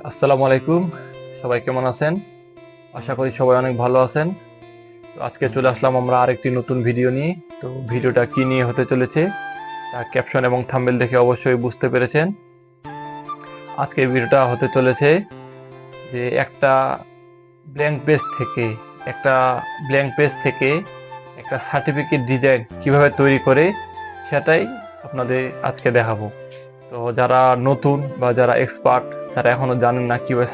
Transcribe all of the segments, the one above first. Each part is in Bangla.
আসসালামু আলাইকুম। সবাই কেমন আছেন? আশা করি সবাই অনেক ভালো আছেন। তো আজকে চলে আসলাম আমরা আরেকটি নতুন ভিডিও নিয়ে। তো ভিডিওটা কি নিয়ে হতে চলেছে তা ক্যাপশন এবং থাম্বনেল দেখে অবশ্যই বুঝতে পেরেছেন। আজকের ভিডিওটা হতে চলেছে যে ব্ল্যাঙ্ক পেজ থেকে একটা ব্ল্যাঙ্ক পেজ থেকে একটা সার্টিফিকেট ডিজাইন কিভাবে তৈরি করে সেটাই আপনাদের আজকে দেখাবো। তো যারা নতুন বা যারা এক্সপার্ট, যারা এখনো জানেন না কিভাবে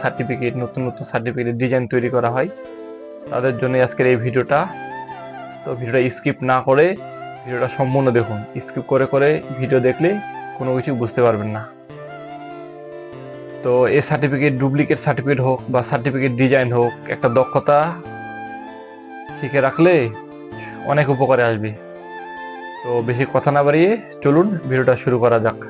নতুন নতুন সার্টিফিকেট ডিজাইন তৈরি করা হয়, তাদের জন্য আজকের এই ভিডিওটা। তো ভিডিওটা স্কিপ না করে ভিডিওটা সম্পূর্ণ দেখুন। স্কিপ করে করে ভিডিও দেখলে কোনো কিছু বুঝতে পারবেন না। তো এই সার্টিফিকেট, ডুপ্লিকেট সার্টিফিকেট হোক বা সার্টিফিকেট ডিজাইন হোক, একটা দক্ষতা শিখে রাখলে অনেক উপকারে আসবে। তো বেশি কথা না বাড়িয়ে চলুন ভিডিওটা শুরু করা যাক।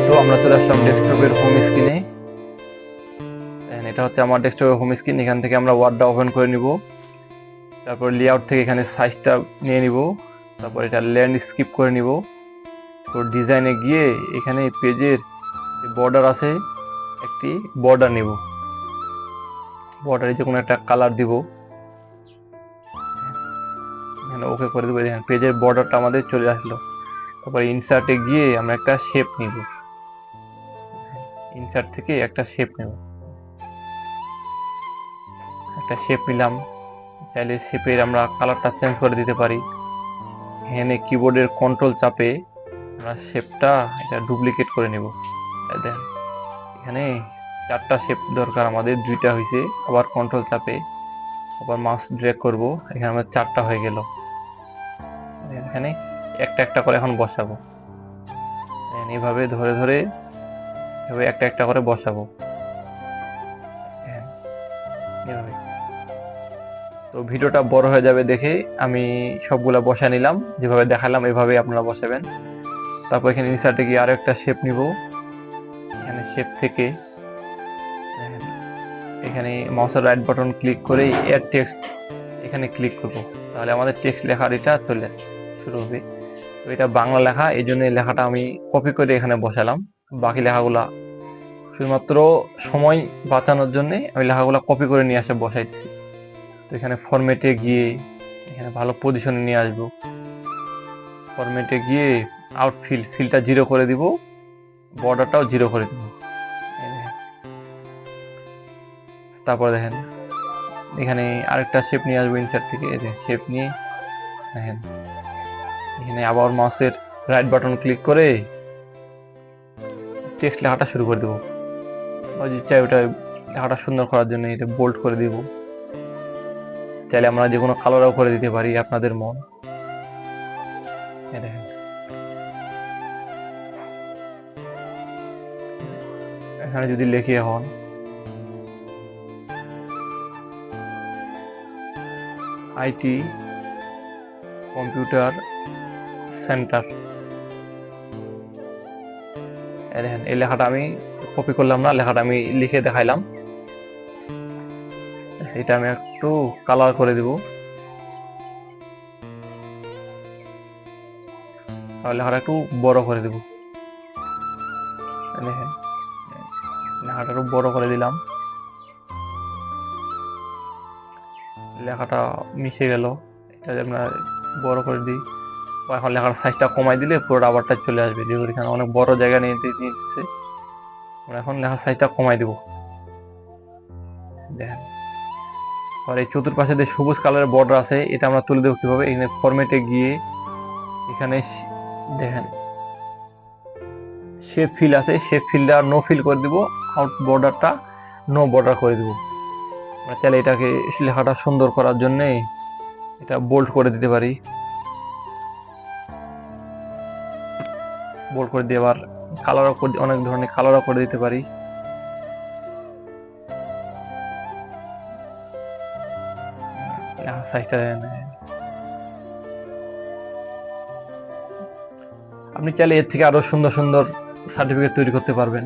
তো আমরা চলে আসলাম ডেস্কটপের হোম স্ক্রিনে। এটা হচ্ছে আমার ডেস্কটপের হোম স্ক্রিন। এখান থেকে আমরা ওয়ার্ডটা ওপেন করে নিব। তারপর লেআউট থেকে এখানে সাইজটা নিয়ে নিব। তারপর এটা ল্যান্ডস্কেপ করে নিব। তো ডিজাইনে গিয়ে এখানে পেজের বর্ডার আছে, একটি বর্ডার নিব। বর্ডারে যে কোনো একটা কালার দিব, এখানে ওকে করে দেবো। এখানে পেজের বর্ডারটা আমাদের চলে আসলো। তারপর ইনসার্টে গিয়ে আমরা একটা শেপ নিব। ইনসার্ট থেকে একটা শেপ নেব। একটা শেপ নিলাম। চাইলে শেপের আমরা কালারটা চেঞ্জ করে দিতে পারি। এখানে কিবোর্ডের কন্ট্রোল চাপে আমরা শেপটা এটা ডুপ্লিকেট করে নেব। দেখেন এখানে 4টা শেপ দরকার, আমাদের 2টা হয়েছে। আবার কন্ট্রোল চাপে আবার মাউস ড্র্যাগ করব, এখানে আমাদের 4টা হয়ে গেল। এখানে একটা একটা করে এখন বসাবো। এইভাবে ধরে ধরে এভাবে একটা একটা করে বসাবো এভাবে। তো ভিডিওটা বড় হয়ে যাবে দেখে আমি সবগুলা বসা নিলাম, যেভাবে দেখালাম এভাবে আপনারা বসাবেন। তারপর এখানে ইনসার্টে গিয়ে আরো একটা শেপ নিব। এখানে শেপ থেকে এখানে মাউসের রাইট বাটন ক্লিক করে এড টেক্সট এখানে ক্লিক করব। তাহলে আমাদের টেক্সট লেখার এটা চলে শুরু হবে। তো এটা বাংলা লেখা, এই জন্য এই লেখাটা আমি কপি করে এখানে বসালাম। বাকি লেখাগুলা শুধুমাত্র সময় বাঁচানোর জন্য আমি লেখাগুলা কপি করে নিয়ে আসে বসাইছি। তো এখানে ফরম্যাটে গিয়ে এখানে ভালো পজিশনে নিয়ে আসবো। ফরম্যাটে গিয়ে ফিলটা 0 করে দিব, বর্ডারটাও 0 করে দিব। তারপর দেখেন এখানে আরেকটা শেপ নিয়ে আসবো ইনসার্ট থেকে। শেপ নিয়ে দেখেন এখানে আবার মাউসের রাইট বাটন ক্লিক করে টেক্সট লেখাটা শুরু করে দেবো। চাই ওটা লেখাটা সুন্দর করার জন্য এটা বোল্ড করে দিব। চাইলে আমরা যে কোনো কালারও করে দিতে পারি, আপনাদের মন। দেখেন এখানে যদি লিখি এখন আইটি কম্পিউটার সেন্টার, দেখেন এই লেখাটা আমি কপি করলাম না, লেখাটা আমি লিখে দেখাইলাম। এটা আমি একটু কালার করে দিব, তাহলে লেখাটা একটু বড় করে দিব। দেখেন লেখাটা একটু বড় করে দিলাম, লেখাটা মিশে গেল। এটা আমরা বড় করে দিই। এখন লেখার সাইজটা কমাই দিলে পুরোটা আবারটা চলে আসবে। যেহেতু এখানে অনেক বড় জায়গা নিয়ে নিচ্ছে, আমরা এখন লেখার সাইজটা কমাই দিব। দেখেন আর এই চতুর্পাশে যে সবুজ কালারের বর্ডার আছে, এটা আমরা তুলে দেবো কিভাবে। এখানে ফরম্যাটে গিয়ে এখানে দেখেন শেপ ফিল আছে, শেপ ফিলটা নো ফিল করে দিব, আউট বর্ডারটা নো বর্ডার করে দিব। আমরা চাইলে এটাকে লেখাটা সুন্দর করার জন্য এটা বোল্ড করে দিতে পারি। বোল্ড করে দিয়ে আবার কালারও অনেক ধরনের কালারও করে দিতে পারি। সাইজটা আপনি চাইলে এর থেকে আরো সুন্দর সুন্দর সার্টিফিকেট তৈরি করতে পারবেন।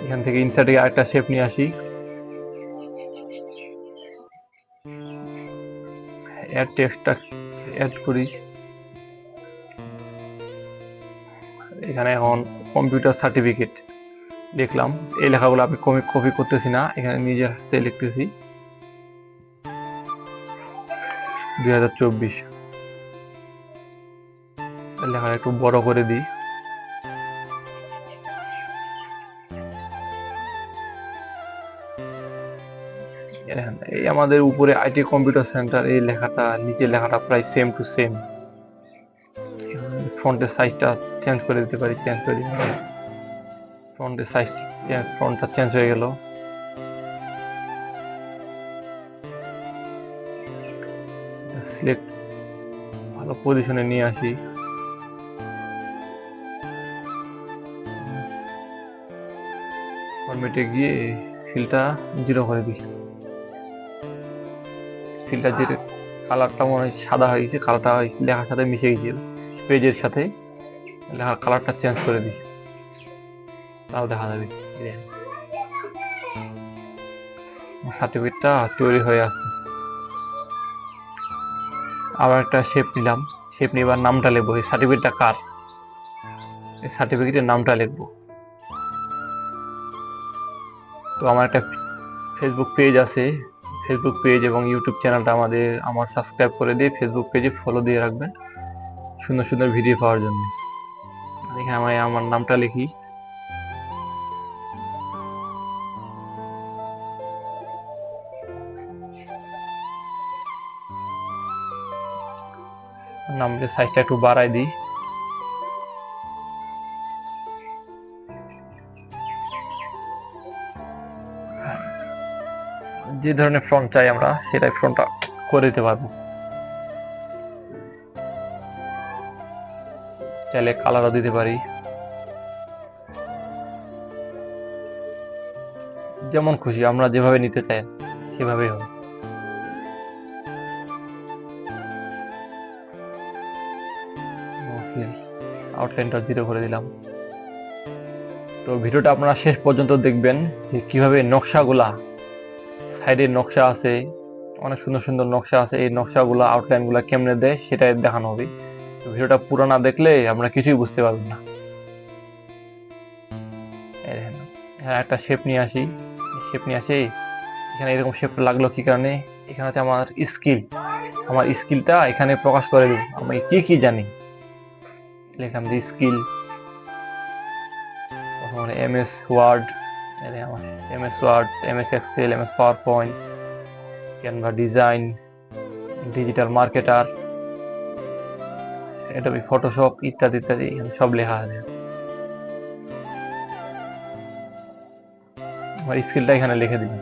এখান থেকে ইনসার্টে আরেকটা শেপ নিয়ে আসি। অ্যাড টেক্সটটা অ্যাড করি। এখানে এখন কম্পিউটার সার্টিফিকেট লিখলাম। এই লেখাগুলো আমি কপি করতেছি না, এখানে নিজের হাতে লিখতেছি। 2024 লেখা একটু বড় করে দিই। এই আমাদের উপরে আইটি কম্পিউটার সেন্টার, এই লেখাটা নিচে লেখাটা প্রায় সেম টু সেম। ফন্টের সাইজটা চেঞ্জ করে দিতে পারি, চেঞ্জ করে দিতে পারি। ফন্টের সাইজ, ফন্টটা চেঞ্জ হয়ে গেল। সিলেক্ট, ভালো পজিশনে নিয়ে আসি। ফরম্যাটে গিয়ে ফিলটা 0 করে দিই। ফিলটা যে কালারটা মনে হয় সাদা হয়ে গেছে, কালারটা লেখার সাথে মিশে গেছে, পেজের সাথে লেখার কালারটা চেঞ্জ করে দিই, তাও দেখা যাবে। সার্টিফিকেটটা তৈরি হয়ে আসছে। আবার একটা শেপ নিলাম, শেপ নিবার নামটা লিখবো। এই সার্টিফিকেটটা কার, এই সার্টিফিকেটের নামটা লিখবো। তো আমার একটা ফেসবুক পেজ আছে, ফেসবুক পেজ এবং ইউটিউব চ্যানেলটা আমার সাবস্ক্রাইব করে দিয়ে ফেসবুক পেজে ফলো দিয়ে রাখবেন সুন্দর সুন্দর ভিডিও পাওয়ার জন্য। এখানে আমি আমার নামটা লিখি। নামের সাইজটা একটু বাড়াই দিই। যে ধরনের ফন্ট চাই আমরা সেটাই ফন্টটা করে দিতে পারবো। চাইলে কালারও দিতে পারি, যেমন খুশি আমরা যেভাবে নিতে চাই সেভাবেই হবে। আউটলাইনটা 0 করে দিলাম। তো ভিডিওটা আপনারা শেষ পর্যন্ত দেখবেন যে কিভাবে নকশাগুলা, সাইডে নকশা আছে, অনেক সুন্দর সুন্দর নকশা আছে, এই নকশাগুলা আউটলাইনগুলা কেমনে দেয় সেটাই দেখানো হবে। তো ভিডিওটা পুরো না দেখলে আমরা কিছুই বুঝতে পারবেন না। হ্যাঁ, একটা শেপ নিয়ে আসি। এখানে এরকম শেপ লাগলো কি কারণে, এখানে আমার স্কিলটা এখানে প্রকাশ করে দিব। আমি কি জানি লিখলাম যে skill, MS Word, MS Excel, MS PowerPoint, Canva design, digital marketer, Adobe Photoshop ইত্যাদি ইত্যাদি সব লেখা আছে। আমার স্কিলটা এখানে লিখে দিবেন।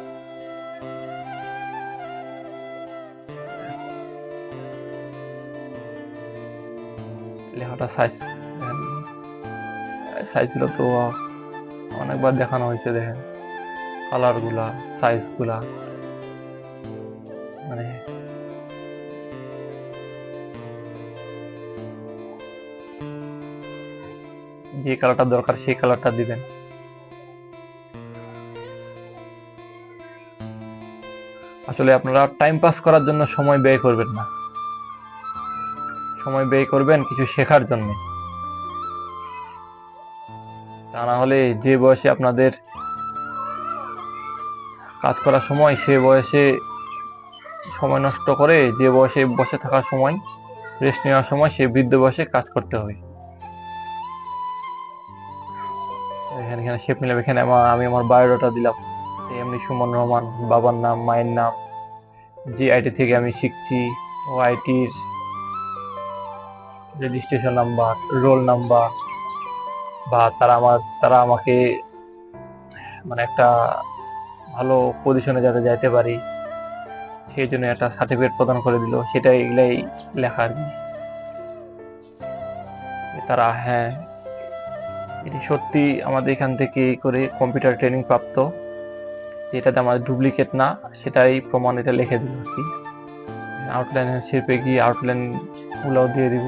লেখাটা সাইজগুলো তো অনেকবার দেখানো হয়েছে, দেখেন কালার গুলা, সাইজ গুলা, মানে যে কালারটা দরকার সেই কালারটা দিবেন। আসলে আপনারা টাইম পাস করার জন্য সময় ব্যয় করবেন না, সময় ব্যয় করবেন কিছু শেখার জন্য। তা না হলে যে বয়সে আপনাদের কাজ করার সময়, সে বয়সে সময় নষ্ট করে, যে বয়সে বসে থাকার সময়, রেস্ট নেওয়ার সময়, সে বৃদ্ধ বয়সে কাজ করতে হবে। এখানে শেপ নিলাম। এখানে আমি আমার বায়োডাটা দিলাম, এমনি সুমন রহমান, বাবার নাম, মায়ের নাম, যে আইটি থেকে আমি শিখছি ও আইটির রেজিস্ট্রেশন নাম্বার, রোল নাম্বার, বা তারা আমাকে মানে একটা ভালো পজিশনে যাতে যাইতে পারি সেই জন্য একটা সার্টিফিকেট প্রদান করে দিল, সেটা এগুলাই লেখা আর কি। তারা, হ্যাঁ এটি সত্যি আমাদের এখান থেকে করে কম্পিউটার ট্রেনিং প্রাপ্ত, এটাতে আমাদের ডুপ্লিকেট না সেটাই প্রমাণ, এটা লিখে দিল আর কি। আউটলাইন শেপে গিয়ে আউটলাইন গুলাও দিয়ে দিব।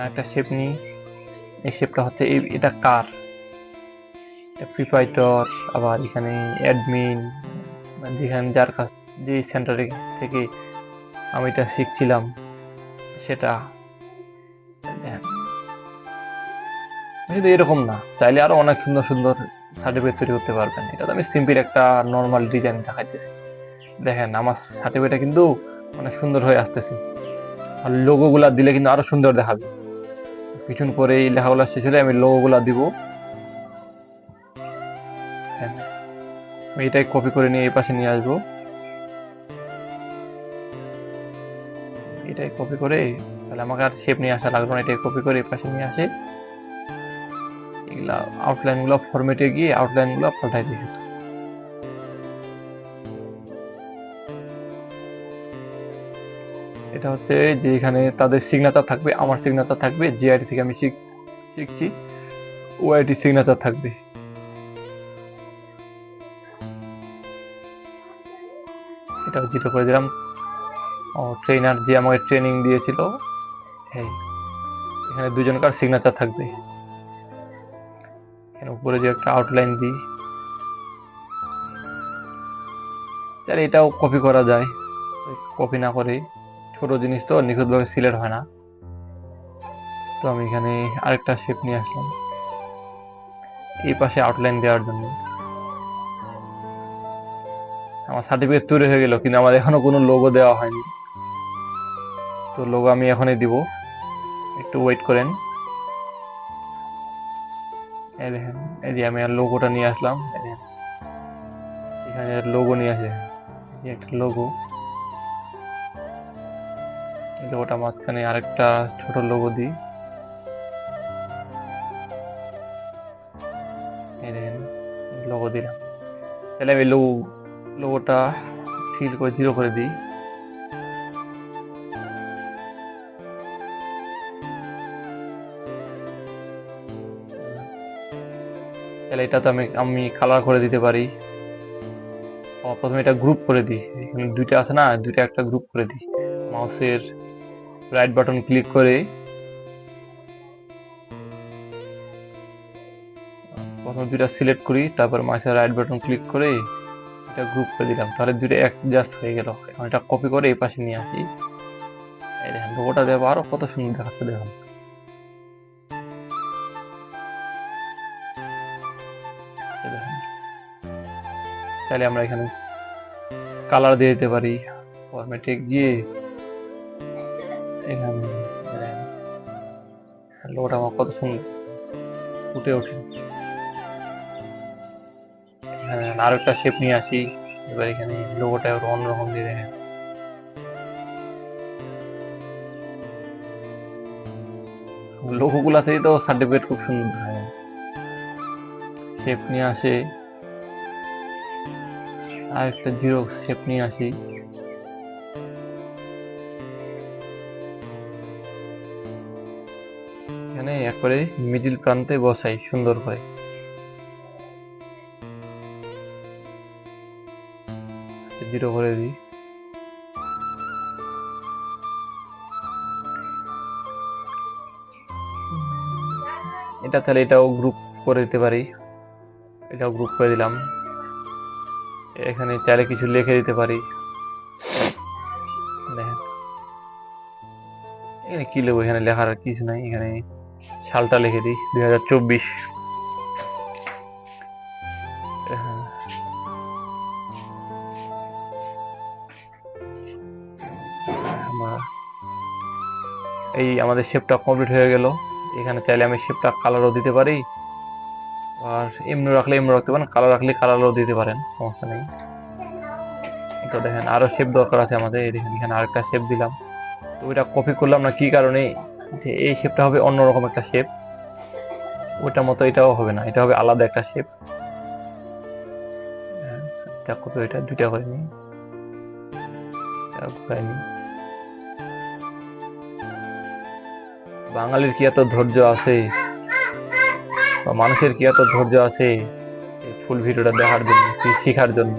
একটা শেপ নিই। এই শেপটা হচ্ছে এটা কার প্রিপাইটর, আবার এখানে অ্যাডমিন, যেখানে যার কাছ যে সেন্টারে থেকে আমি এটা শিখছিলাম সেটা। কিন্তু এরকম না, চাইলে আরো অনেক সুন্দর সুন্দর সার্টিফিকেট তৈরি করতে পারবেন। এটা তো আমি সিম্পল একটা নর্মাল ডিজাইন দেখাইতেছি। দেখেন আমার সার্টিফিকেটটা কিন্তু অনেক সুন্দর হয়ে আসতেছে, আর লোগো গুলা দিলে কিন্তু আরো সুন্দর দেখাবে। কিছুক্ষণ পরে এই লেখাগুলা শেষ হলে আমি লোগো গুলা দিব। আমি এটাই কপি করে নিয়ে এই পাশে নিয়ে আসবো। এটাই কপি করে, তাহলে আমাকে আর শেপ নিয়ে আসা লাগবে না, এটাই কপি করে এই পাশে নিয়ে আসে এগুলা আউটলাইন গুলো ফরম্যাটে গিয়ে আউটলাইন গুলো পাল্টাই দিয়ে। এটা হচ্ছে যে এখানে তাদের সিগনেচার থাকবে, আমার সিগনেচার থাকবে, যে আইডি থেকে আমি শিখছি ওআইটি সিগনেচার থাকবে। এটা জিরো করে দিলাম। ট্রেনার যে আমাকে ট্রেনিং দিয়েছিল, এখানে দুজনকার সিগনেচার থাকবে। এখানে উপরে যে একটা আউটলাইন দিই, তাহলে এটাও কপি করা যায়। কপি না করে, ছোট জিনিস তো নিখুঁতভাবে সিলেক্ট হয় না, তো আমি এখানে আরেকটা শেপ নিয়ে আসলাম এই পাশে আউটলাইন দেওয়ার জন্য। আমার সার্টিফিকেট তৈরি হয়ে গেল, কিন্তু আমার এখনো কোনো লোগো দেওয়া হয়নি। তো লোগো আমি এখনই দিব, একটু ওয়েট করেন। এই দেখেন, এই যে আমি আর লোগোটা নিয়ে আসলাম। এখানে লোগো নিয়ে আসে, একটা লোগো। লোগোটা মাঝখানে আরেকটা ছোট লোগো দিই। এই দেখেন লোগো দিলাম। তাহলে আমি লোগোটা ফিল করে জিরো করে দিই। তাহলে এটা তো আমি কালার করে দিতে পারি। প্রথমে এটা গ্রুপ করে দিই, এখানে দুইটা আছে না, দুইটা একটা গ্রুপ করে দিই। মাউসের রাইট বাটন ক্লিক করে প্রথমে দুইটা সিলেক্ট করি, তারপর মাউসের রাইট বাটন ক্লিক করে এটা গ্রুপ করে দিলাম। তাহলে দুইটা অ্যাডজাস্ট হয়ে গেল। এখন এটা কপি করে এই পাশে নিয়ে আসি। এই দেখেন লোগোটা দেবো, আরো কত সুন্দর দেখাচ্ছে দেখুন। তাহলে আমরা এখানে কালার দিয়ে দিতে পারি। ফরম্যাটে গিয়ে এখানে লোগোটা আমার কত সুন্দর ফুটে ওঠে। আরো একটা শেপ নিয়ে আসি। এবার এখানে লোগোটা অন্যরকম দিয়ে দেখেন। লোগো গুলাতেই তো সার্টিফিকেট খুব সুন্দর হয়। শেপ নিয়ে আসে, আর একটা জিরো শেপ নিয়ে আসি। এখানে একবারে মিডিল প্রান্তে বসাই সুন্দর করে। জিরো করে দিই। এটা তাহলে এটাও গ্রুপ করে দিতে পারি, এটাও গ্রুপ করে দিলাম। এখানে চাইলে কিছু লিখে দিতে পারি। দেখেন এখানে কি লিখবো, এখানে লেখার কিছু নাই, এখানে সালটা লিখে দিই 2024। এই আমাদের শেপটা কমপ্লিট হয়ে গেল। এখানে চাইলে আমি শেপটা কালারও দিতে পারি, আর এমনি রাখলে এমনি রাখতে পারেন, কালার রাখলে কালারও দিতে পারেন, সমস্যা নেই। তো দেখেন আরো শেপ দরকার আছে আমাদের। এই দেখেন এখানে আরেকটা শেপ দিলাম। তো ওইটা কপি করলাম না, কি কারণে, যে এই শেপটা হবে অন্যরকম একটা শেপ, ওইটার মতো এটাও হবে না, এটা হবে আলাদা একটা শেপ। এটা কপি, এটা দুইটা করে নিই, ঘুরাই নিই। বাঙালির কি এত ধৈর্য আছে, বা মানুষের কি এত ধৈর্য আছে ফুল ভিডিওটা দেখার জন্য, শেখার জন্য।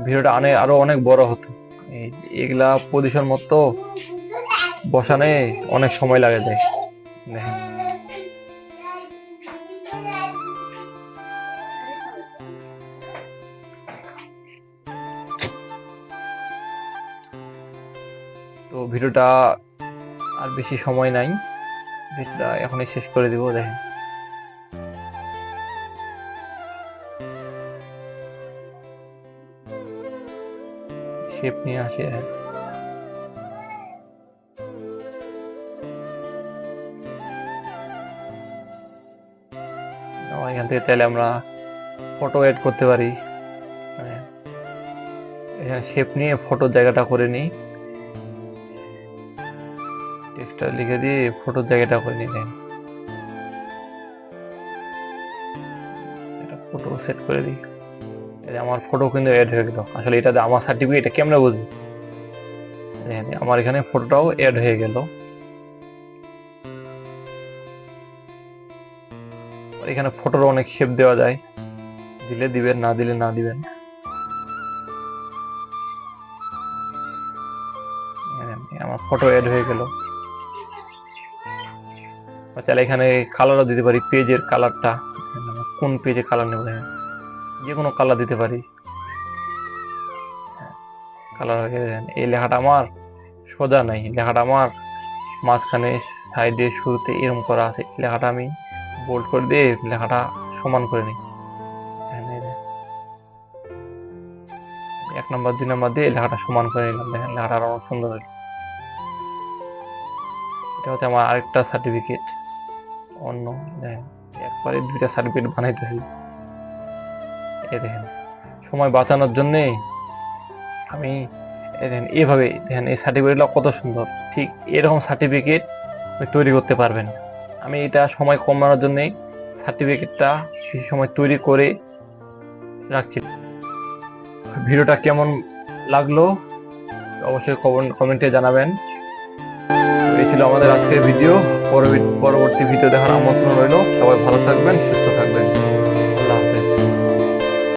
ভিডিওটা আরো অনেক বড় হতো। এগুলা পজিশন মতো বসানে অনেক সময় লাগে যায়। দেখেন তো ভিডিওটা আর বেশি সময় নাই, ভিডিওটা এখনই শেষ করে দিব। দেখেন শেপ নিয়ে আসে। এখান থেকে চাইলে আমরা ফটো এড করতে পারি। এখানে শেপ নিয়ে ফটোর জায়গাটা করে নিই, টেক্সটটা লিখে দিয়ে ফটোর জায়গাটা করে নিই। এটা ফটো সেট করে দিই। আমার ফটো কিন্তু এড হয়ে গেল। আসলে এটা আমার সার্টিফিকেট, এটা কেমনে বুঝবো? আমার এখানে ফটোটাও এড হয়ে গেল। এখানে ফটোর অনেক শেপ দেওয়া যায়, দিলে দিবেন, না দিলে না দিবেন। আমার ফটো এড হয়ে গেল। তাহলে এখানে কালারও দিতে পারি, পেজের কালারটা কোন পেজে কালার নেব, যে কোনো কালার দিতে পারি। কালার হয়ে গেছে। এই লেখাটা আমার সোজা নাই, লেখাটা আমার মাঝখানে সাইডে শুরুতে এরকম করা আছে। লেখাটা আমি বোল্ড করে দিয়ে লেখাটা সমান করে নিই। 1 নম্বর 2 নম্বর দিয়ে লেখাটা সমান করে নিলাম। দেখেন লেখাটা অনেক সুন্দর হলো। এটা হচ্ছে আমার আরেকটা সার্টিফিকেট। অন্য দেখেন একবারে 2টা সার্টিফিকেট বানাইতেছি। এই দেখেন সময় বাঁচানোর জন্যে আমি দেখেন এইভাবে, দেখেন এই সার্টিফিকেটটা কত সুন্দর। ঠিক এরকম সার্টিফিকেট তৈরি করতে পারবেন। আমি এটা সময় কমানোর জন্যে সার্টিফিকেটটা কিছু সময় তৈরি করে রাখছি। ভিডিওটা কেমন লাগলো অবশ্যই কমেন্টে জানাবেন। এই ছিল আমাদের আজকের ভিডিও। পরবর্তী ভিডিও দেখার আমন্ত্রণ রইল। সবাই ভালো থাকবেন, সুস্থ